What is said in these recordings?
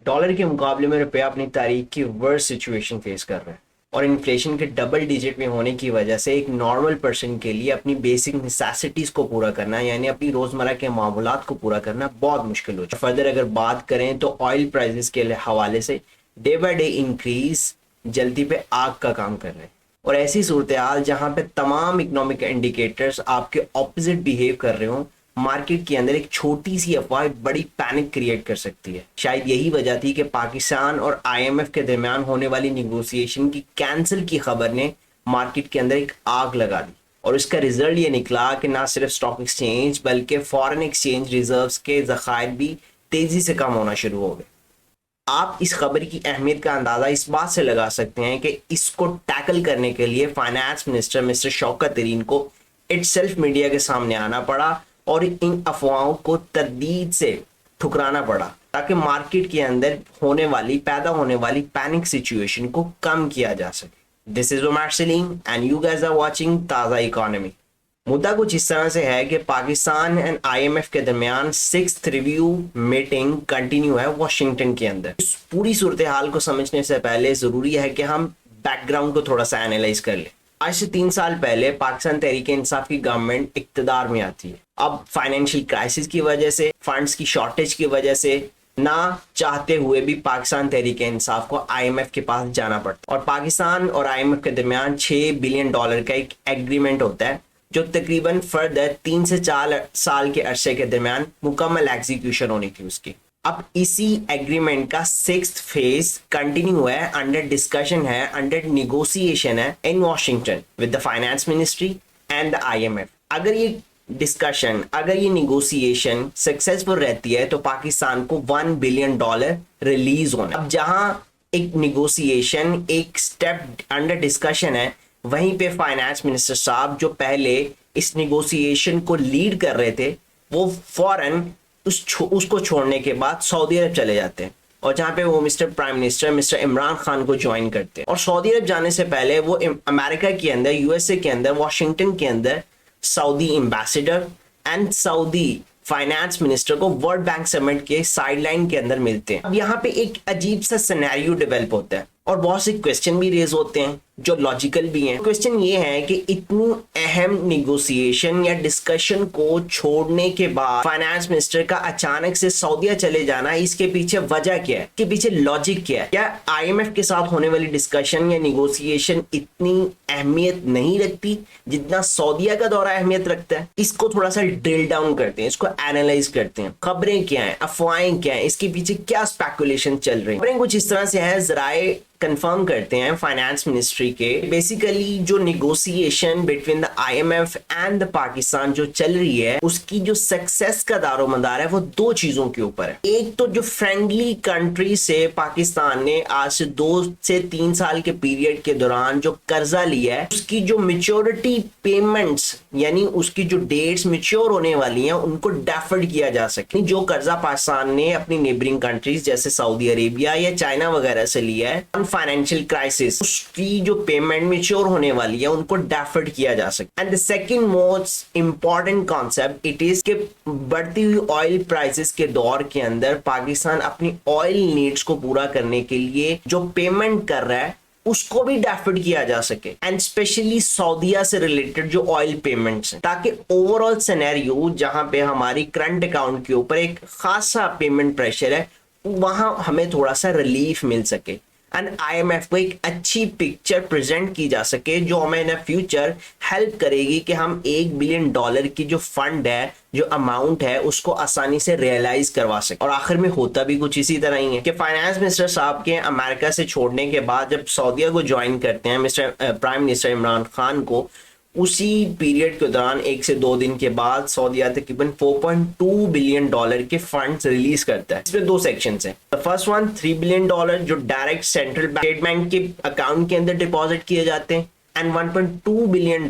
Dollar के मुकाबले में रुपया अपनी तारीख की वर्स्ट सिचुएशन फेस कर रहा है और इन्फ्लेशन के डबल डिजिट में होने की वजह से एक नॉर्मल पर्सन के लिए अपनी बेसिक नेसेसिटीज को पूरा करना यानी अपनी रोजमर्रा के मामूलात को पूरा करना बहुत मुश्किल हो जाए। फर्दर अगर बात करें तो ऑयल प्राइसेस के हवाले से डे बाय डे इंक्रीज जल्दी पे आग का काम कर रहे हैं और ऐसी सूरत हाल जहां पे तमाम इकोनॉमिक इंडिकेटर्स आपके ऑपोजिट बिहेव कर रहे हो, मार्केट के अंदर एक छोटी सी अफवाह बड़ी पैनिक क्रिएट कर सकती है। शायद यही वजह थी कि पाकिस्तान और आईएमएफ के दरमियान होने वाली निगोशिएशन की कैंसिल की खबर ने मार्केट के अंदर एक आग लगा दी और इसका रिजल्ट ये निकला कि ना सिर्फ स्टॉक एक्सचेंज बल्कि फॉरेन एक्सचेंज रिजर्व्स के ज़खायर भी तेजी से कम होना शुरू हो गए। आप इस खबर की अहमियत का अंदाजा इस बात से लगा सकते हैं कि इसको टैकल करने के लिए फाइनेंस मिनिस्टर मिस्टर शौकत तरीन को इटसेल्फ मीडिया के सामने आना पड़ा और इन अफवाहों को तददीद से ठुकराना पड़ा ताकि मार्केट के अंदर पैदा होने वाली पैनिक सिचुएशन को कम किया जा सके। This is Umar Salim and you guys are watching ताज़ा इकोनॉमी। मुद्दा कुछ इस तरह से है कि पाकिस्तान एंड आईएमएफ के दरमियान 6th रिव्यू मीटिंग कंटिन्यू है वाशिंगटन के अंदर। इस पूरी सूरत हाल को समझने से पहले जरूरी है कि हम बैकग्राउंड को थोड़ा सा एनालाइज कर लें। आज से 3 साल पहले पाकिस्तान तहरीक इंसाफ की गवर्नमेंट इक्तदार में आती है। अब फाइनेंशियल क्राइसिस की वजह से, फंड्स की शॉर्टेज की वजह से ना चाहते हुए भी पाकिस्तान तहरीक इंसाफ को आईएमएफ के पास जाना पड़ता और पाकिस्तान और आईएमएफ के दरमियान $6 बिलियन का एक एग्रीमेंट होता है जो तकरीबन फर्दर 3 से 4 साल के अरसे के दरमियान मुकम्मल एग्जीक्यूशन होनी थी उसकी। अब इसी एग्रीमेंट का 6th फेज कंटिन्यू है, अंडर डिस्कशन है, अंडर निगोशिएशन है इन Washington with the finance ministry and the IMF. अगर ये निगोशिएशन सक्सेसफुल रहती है तो पाकिस्तान को $1 बिलियन रिलीज होना। अब जहां एक निगोशिएशन एक स्टेप अंडर डिस्कशन है, वहीं पे फाइनेंस मिनिस्टर साहब जो पहले इस निगोशिएशन को लीड कर रहे थे वो फौरन उसको छोड़ने के बाद सऊदी अरब चले जाते हैं और जहां पे वो mister prime minister mister Imran Khan को ज्वाइन करते हैं। और सऊदी अरब जाने से पहले वो अमेरिका के अंदर, यूएसए के अंदर, वॉशिंगटन के अंदर Saudi ambassador and Saudi finance minister को वर्ल्ड बैंक समिट के साइडलाइन के अंदर मिलते हैं। अब यहाँ पे एक अजीब सा सिनेरियो डेवलप होता है और बहुत से क्वेश्चन भी रेज होते हैं जो लॉजिकल भी हैं। क्वेश्चन ये है कि इतनी अहम निगोशिएशन या डिस्कशन को छोड़ने के बाद फाइनेंस मिनिस्टर का अचानक से सऊदीया चले जाना, इसके पीछे वजह क्या है, इसके पीछे लॉजिक क्या है? क्या आईएमएफ के साथ होने वाली डिस्कशन या निगोशिएशन इतनी अहमियत नहीं रखती जितना सऊदीया का दौरा अहमियत रखता है? इसको थोड़ा सा ड्रिल डाउन करते हैं, इसको एनालाइज करते हैं। खबरें क्या है, अफवाहें क्या है, इसके पीछे क्या स्पेकुलेशन चल रही है। खबरें कुछ इस तरह से है, जराए कंफर्म करते हैं फाइनेंस मिनिस्ट्री के, बेसिकली जो negotiation between the IMF and the Pakistan जो चल रही है उसकी जो सक्सेस का दारोमदार है वो 2 चीजों के ऊपर है। एक तो जो फ्रेंडली कंट्री से पाकिस्तान ने आज से 2 से 3 साल के पीरियड के दौरान जो कर्जा लिया है उसकी जो मेच्योरिटी पेमेंट्स यानी उसकी जो डेट्स मेच्योर होने वाली हैं उनको डेफर्ड किया जा सके। जो कर्जा पाकिस्तान ने अपनी नेबरिंग कंट्रीज जैसे सऊदी अरेबिया या चाइना वगैरह से लिया है फाइनेंशियल क्राइसिस, उसकी जो पेमेंट मेच्योर होने वाली है उनको डेफर्ड किया जा सके। And the second most important concept it is कि बढ़ती हुई ऑयल प्राइसेस के दौर के अंदर पाकिस्तान अपनी ऑयल नीड्स को पूरा करने के लिए जो पेमेंट कर रहा है उसको भी डेफर्ड किया जा सके एंड स्पेशली सऊदीया से रिलेटेड जो ऑयल पेमेंट्स हैं, ताकि ओवरऑल सिनेरियो जहां पे हमारी करंट अकाउंट के ऊपर एक खासा पेमेंट प्रेशर है वहां हमें थोड़ा सा रिलीफ मिल सके एंड आईएमएफ को एक अच्छी पिक्चर प्रेजेंट की जा सके जो हमें इन फ्यूचर हेल्प करेगी कि हम $1 बिलियन की जो फंड है, जो अमाउंट है उसको आसानी से रियलाइज करवा सके। और आखिर में होता भी कुछ इसी तरह ही है कि फाइनेंस मिनिस्टर साहब के अमेरिका से छोड़ने के बाद जब सऊदीया को ज्वाइन करते हैं mister prime minister Imran Khan को, उसी पीरियड के दौरान 1 से 2 दिन के बाद सऊदीया तकरीबन $4.2 बिलियन के फंड्स रिलीज करता है। इसमें 2 सेक्शंस हैं। द फर्स्ट वन $3 बिलियन जो डायरेक्ट सेंट्रल स्टेट बैंक के अकाउंट के अंदर डिपॉजिट किए जाते हैं एंड $1.2 बिलियन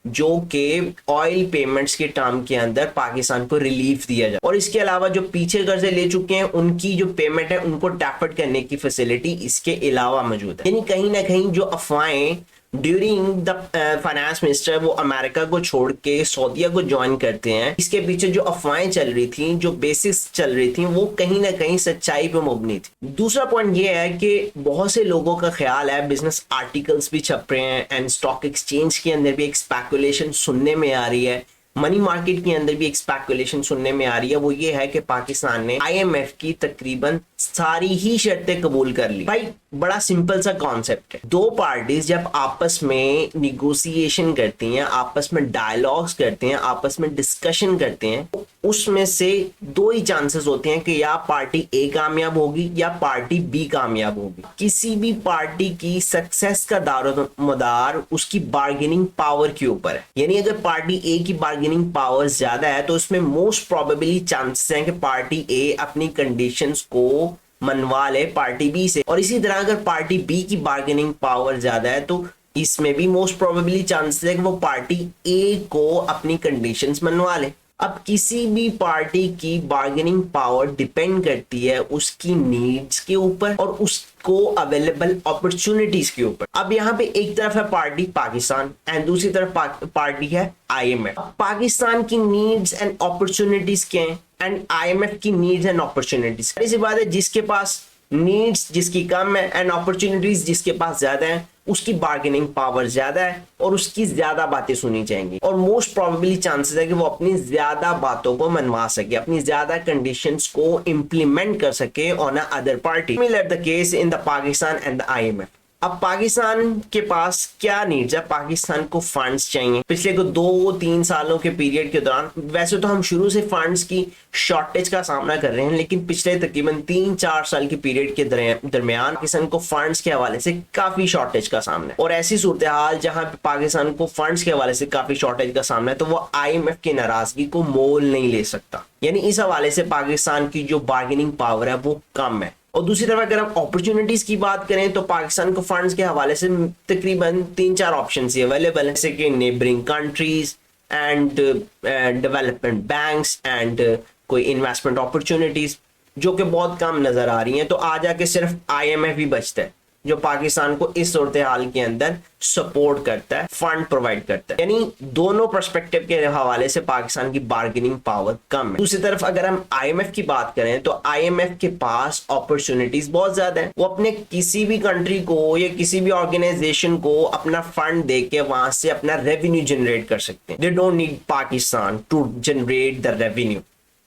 जो के ऑयल पेमेंट्स के टर्म के अंदर पाकिस्तान को रिलीफ दिया जाए। और इसके अलावा जो पीछे कर्जे ले चुके हैं उनकी जो पेमेंट है उनको डेफर्ड करने की फैसिलिटी इसके अलावा मौजूद है। यानी कहीं ना कहीं जो अफवाहें ड्यूरिंग द फाइनेंस मिनिस्टर वो अमेरिका को छोड़ के सऊदीया को ज्वाइन करते हैं। इसके पीछे जो अफवाहें चल रही थी, जो बेसिक्स चल रही थी, वो कहीं ना कहीं सच्चाई पे मुबनी थी। दूसरा पॉइंट ये है कि बहुत से लोगों का ख्याल है, बिजनेस आर्टिकल्स भी छप रहे हैं एंड स्टॉक एक्सचेंज के अंदर भी एक स्पेकुलेशन सुनने में आ रही है, मनी मार्केट के अंदर भी एक स्पेकुलेशन सुनने में आ रही है। वो ये है कि पाकिस्तान ने आईएमएफ की तकरीबन सारी ही शर्तें कबूल कर ली। भाई बड़ा सिंपल सा कॉन्सेप्ट है, दो पार्टीज जब आपस में निगोशिएशन करती हैं, आपस में डायलॉग्स करते हैं, आपस में डिस्कशन करते हैं, तो उसमें से दो ही चांसेस होते हैं कि या पार्टी ए कामयाब होगी या पार्टी बी कामयाब होगी। किसी भी पार्टी की सक्सेस का दारोमदार उसकी बार्गेनिंग पावर के ऊपर है। यानी अगर पार्टी ए की बार्गेनिंग पावर ज्यादा है तो उसमें मोस्ट प्रोबेबली चांसेस हैं कि पार्टी ए अपनी कंडीशंस को मनवा ले पार्टी बी से, और इसी तरह अगर पार्टी बी की बार्गेनिंग पावर ज्यादा है तो इसमें भी मोस्ट प्रोबेबली चांसेस है कि वो पार्टी ए को अपनी कंडीशंस मनवा ले। अब किसी भी पार्टी की बार्गेनिंग पावर डिपेंड करती है उसकी नीड्स के ऊपर और उसको अवेलेबल अपॉर्चुनिटीज के ऊपर। अब यहाँ पे एक तरफ है पार्टी पाकिस्तान एंड दूसरी तरफ पार्टी है आईएमएफ। पाकिस्तान की नीड्स एंड अपॉर्चुनिटीज क्या हैं एंड आईएमएफ की नीड्स एंड अपॉर्चुनिटीज। ऐसी बात है, जिसके पास नीड्स जिसकी कम है एंड अपॉर्चुनिटीज जिसके पास ज्यादा है, उसकी बार्गेनिंग पावर ज्यादा है और उसकी ज्यादा बातें सुनी जाएंगी और मोस्ट प्रोबेबली चांसेस है कि वो अपनी ज्यादा बातों को मनवा सके, अपनी ज्यादा कंडीशंस को इंप्लीमेंट कर सके on a other party. Similar the case in the Pakistan and the IMF. अब पाकिस्तान के पास क्या नीड्स है, पाकिस्तान को फंड्स चाहिए। पिछले को 2-3 सालों के पीरियड के दौरान, वैसे तो हम शुरू से फंड्स की शॉर्टेज का सामना कर रहे हैं, लेकिन पिछले तकरीबन 3-4 साल के पीरियड के दरमियान पाकिस्तान को फंड्स के हवाले से काफी शॉर्टेज का सामना है। और ऐसी सूरत हाल जहां पे पाकिस्तान को फंड्स के हवाले से काफी शॉर्टेज का सामना है तो वो आईएमएफ की नाराजगी को मोल नहीं ले सकता। यानी इस हवाले से पाकिस्तान की जो बार्गेनिंग पावर है वो कम है। और दूसरी तरफ अगर हम अपॉर्चुनिटीज की बात करें तो पाकिस्तान को फंड्स के हवाले से तकरीबन 3-4 ऑप्शन ही अवेलेबल है, जैसे कि neighbouring countries and development banks and कोई इन्वेस्टमेंट अपॉर्चुनिटीज, जो कि बहुत कम नजर आ रही हैं। तो आ जाके सिर्फ आईएमएफ ही बचता है जो पाकिस्तान को इस सूरत हाल के अंदर सपोर्ट करता है, फंड प्रोवाइड करता है। यानी दोनों पर्सपेक्टिव के हवाले से पाकिस्तान की बार्गेनिंग पावर कम है। दूसरी तरफ अगर हम आईएमएफ की बात करें तो आईएमएफ के पास अपॉर्चुनिटीज बहुत ज्यादा है। वो अपने किसी भी कंट्री को या किसी भी ऑर्गेनाइजेशन को अपना फंड देके वहां से अपना रेवेन्यू जनरेट कर सकते हैं। They don't need Pakistan to generate the revenue,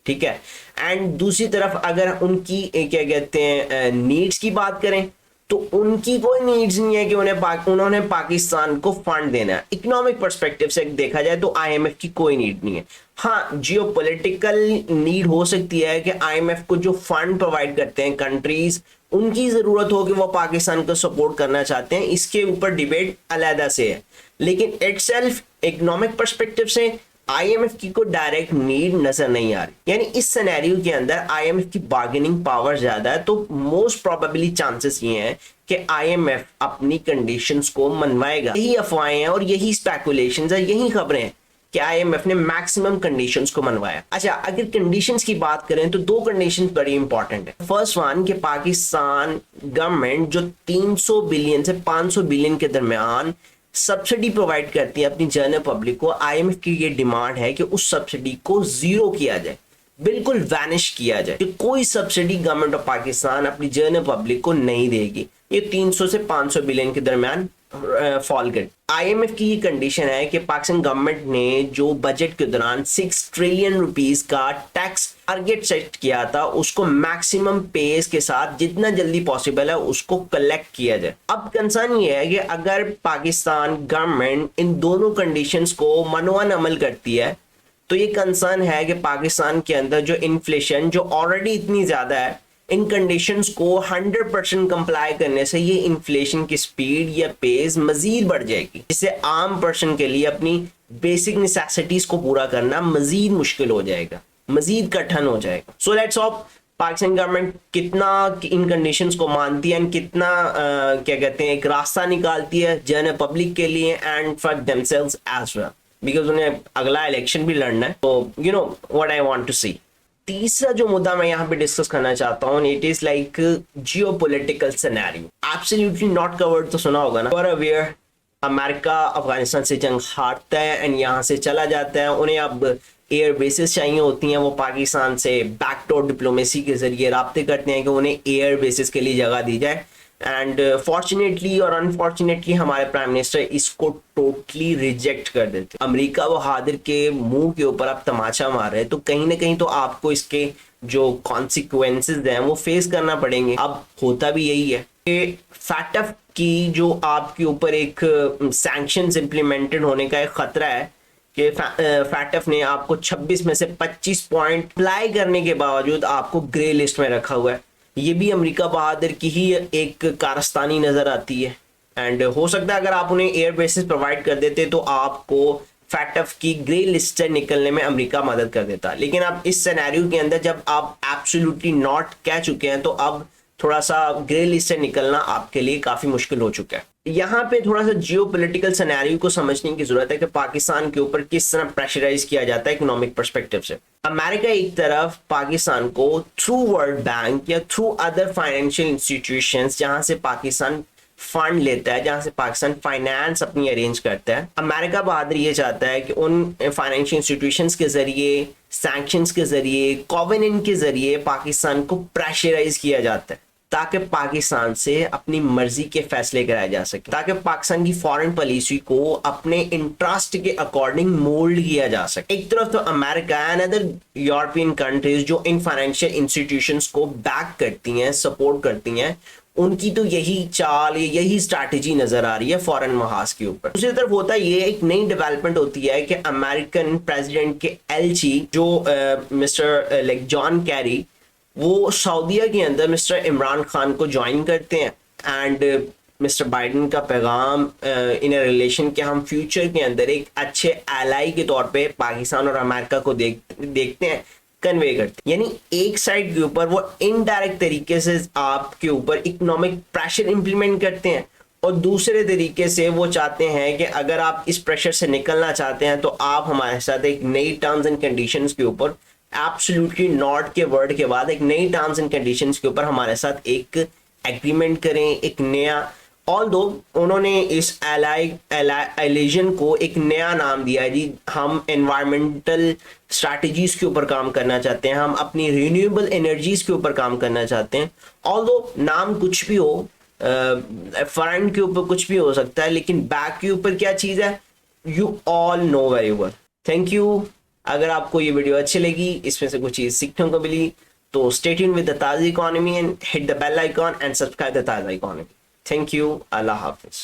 ठीक है। एंड दूसरी तरफ अगर उनकी क्या कहते हैं नीड्स की बात करें तो उनकी कोई नीड्स नहीं है कि उन्होंने पाकिस्तान को फंड देना है। इकोनॉमिक पर्सपेक्टिव से देखा जाए तो आईएमएफ की कोई नीड नहीं है। हाँ, जियोपॉलिटिकल नीड हो सकती है कि आईएमएफ को जो फंड प्रोवाइड करते हैं कंट्रीज, उनकी जरूरत हो कि वो पाकिस्तान को सपोर्ट करना चाहते हैं, इसके ऊपर डिबेट अलहदा से है। लेकिन इटसेल्फ इकोनॉमिक पर्सपेक्टिव से आईएमएफ की को डायरेक्ट नीड नजर नहीं आ रही। यानी इस सिनेरियो के अंदर आईएमएफ की बार्गेनिंग पावर ज्यादा है, तो मोस्ट प्रोबेबली चांसेस ये हैं कि आईएमएफ अपनी कंडीशंस को मनवाएगा। यही अफवाहें हैं और यही स्पेकुलेशंस है, यही खबरें हैं कि आईएमएफ ने मैक्सिमम कंडीशंस को मनवाया। अच्छा, अगर कंडीशंस की बात करें तो दो कंडीशंस बड़ी इंपॉर्टेंट है। फर्स्ट वन कि पाकिस्तान गवर्नमेंट जो 300 बिलियन से 500 बिलियन के दरमियान सब्सिडी प्रोवाइड करती है अपनी जनरल पब्लिक को, आईएमएफ की ये डिमांड है कि उस सब्सिडी को जीरो किया जाए, बिल्कुल वैनिश किया जाए, कि कोई सब्सिडी गवर्नमेंट ऑफ पाकिस्तान अपनी जनरल पब्लिक को नहीं देगी। ये 300 से 500 बिलियन के दरमियान फॉल कर। आईएमएफ की ये कंडीशन है कि पाकिस्तान गवर्नमेंट ने जो बजट के दौरान 6 ट्रिलियन रुपीस का टैक्स टारगेट सेट किया था, उसको मैक्सिमम पेस के साथ जितना जल्दी पॉसिबल है उसको कलेक्ट किया जाए। अब कंसर्न ये है कि अगर पाकिस्तान गवर्नमेंट इन दोनों कंडीशंस को मनोवन अमल करती है तो ये कंसर्न है कि पाकिस्तान के अंदर जो इन्फ्लेशन जो ऑलरेडी इतनी ज्यादा है, इन कंडीशंस को 100% कंप्लाई करने से ये इन्फ्लेशन की स्पीड या पेस मजीद बढ़ जाएगी, जिससे आम पर्सन के लिए अपनी बेसिक नेसेसिटीज को पूरा करना मजीद मुश्किल हो जाएगा, मजीद कठिन हो जाएगा। So let's hope Pakistan government कितना इन कंडीशंस को मानती है, कितना क्या कहते हैं एक रास्ता निकालती है जनरल पब्लिक के लिए and for themselves as well, because उन्हें अगला इलेक्शन भी लड़ना है। तो you know what I want to see. तीसरा जो मुद्दा मैं यहाँ पे डिस्कस करना चाहता हूँ, it is like geopolitical scenario. Absolutely not covered तो सुना होगा ना, फॉर अवेयर अमेरिका अफगानिस्तान से जंग हारता है एंड यहाँ से चला जाता है, उन्हें अब एयर बेसिस चाहिए होती हैं। वो पाकिस्तान से बैकडोर डिप्लोमेसी के जरिए राब्ते करते हैं कि उन्हें एयर बेसिस के लिए जगह दी जाए। एंड फॉर्चुनेटली और अनफॉर्चुनेटली हमारे प्राइम मिनिस्टर इसको टोटली रिजेक्ट कर देते। अमेरिका बहादुर के मुंह के ऊपर आप तमाचा मार रहे हैं, तो कहीं ना कहीं तो आपको इसके जो कॉन्सिक्वेंसेज हैं वो फेस करना पड़ेंगे। अब होता भी यही है कि फैटफ की जो आपके ऊपर एक सैंक्शंस इंप्लीमेंटेड होने का एक खतरा है कि फैटफ ने आपको 26 में से 25 पॉइंट अप्लाई करने के बावजूद आपको ग्रे लिस्ट में रखा हुआ है। ये भी अमेरिका बहादुर की ही एक कारस्तानी नजर आती है। एंड हो सकता है अगर आप उन्हें एयर बेसिस प्रोवाइड कर देते तो आपको फैटफ की ग्रे लिस्ट से निकलने में अमेरिका मदद कर देता। लेकिन अब इस सिनेरियो के अंदर जब आप एब्सोल्युटली नॉट कह चुके हैं तो अब थोड़ा सा ग्रे लिस्ट से निकलना आपके लिए काफी मुश्किल हो चुका है। यहाँ पे थोड़ा सा जियोपॉलिटिकल सिनेरियो को समझने की जरूरत है कि पाकिस्तान के ऊपर किस तरह प्रेशराइज किया जाता है इकोनॉमिक पर्सपेक्टिव से। अमेरिका एक तरफ पाकिस्तान को थ्रू वर्ल्ड बैंक या थ्रू अदर फाइनेंशियल इंस्टीट्यूशंस जहां से पाकिस्तान फंड लेता है, जहां से पाकिस्तान फाइनेंस अपनी अरेंज करता है, अमेरिका बहादुर ये चाहता है कि उन फाइनेंशियल इंस्टीट्यूशंस के जरिए, सैंक्शंस के जरिए, कोवेनेंट के जरिए पाकिस्तान को प्रेशराइज किया जाता है ताकि पाकिस्तान से अपनी मर्जी के फैसले कराए जा सके, ताकि पाकिस्तान की फॉरेन पॉलिसी को अपने इंटरेस्ट के अकॉर्डिंग मोल्ड किया जा सके। एक तरफ तो America and other European countries जो इन फाइनेंशियल इंस्टीट्यूशंस को बैक करती हैं, सपोर्ट करती हैं, उनकी तो यही चाल, यही स्ट्रैटेजी नजर आ रही है फॉरेन महाज के ऊपर। दूसरी तरफ होता ये एक नई डेवलपमेंट होती है कि अमेरिकन प्रेसिडेंट के एलची जो मिस्टर लाइक जॉन कैरी, वो सऊदीया के अंदर मिस्टर इमरान खान को ज्वाइन करते हैं। एंड मिस्टर बाइडेन का पैगाम इन रिलेशन के हम फ्यूचर के अंदर एक अच्छे एलाई के तौर पे पाकिस्तान और अमेरिका को देखते हैं, कन्वे करते हैं। यानी एक साइड के ऊपर वो इनडायरेक्ट तरीके से आपके ऊपर इकोनॉमिक प्रेशर इंप्लीमेंट करते हैं और दूसरे तरीके से वो चाहते हैं कि अगर आप इस प्रेशर से निकलना चाहते हैं तो आप हमारे साथ एक नई टर्म्स एंड कंडीशंस के ऊपर, एब्सोल्युटली नॉट के वर्ड के बाद एक नई टर्म्स एंड कंडीशंस के ऊपर हमारे साथ एक एग्रीमेंट करें, एक नया। ऑल्दो उन्होंने इस एलिजन को एक नया नाम दिया है जी, हम एनवायरमेंटल स्ट्रैटेजीज के ऊपर काम करना चाहते हैं, हम अपनी रिन्यूएबल एनर्जीज के ऊपर काम करना चाहते हैं। ऑल्दो नाम कुछ भी हो, फ्रंट के ऊपर कुछ भी हो सकता है, लेकिन बैक के ऊपर क्या चीज है, you all know very well. Thank you. अगर आपको ये वीडियो अच्छी लगी, इसमें से कुछ चीज सीखने को मिली, तो stay tuned with the Taza economy and hit the bell icon and subscribe the Taza economy. Thank you. अल्लाह हाफिज।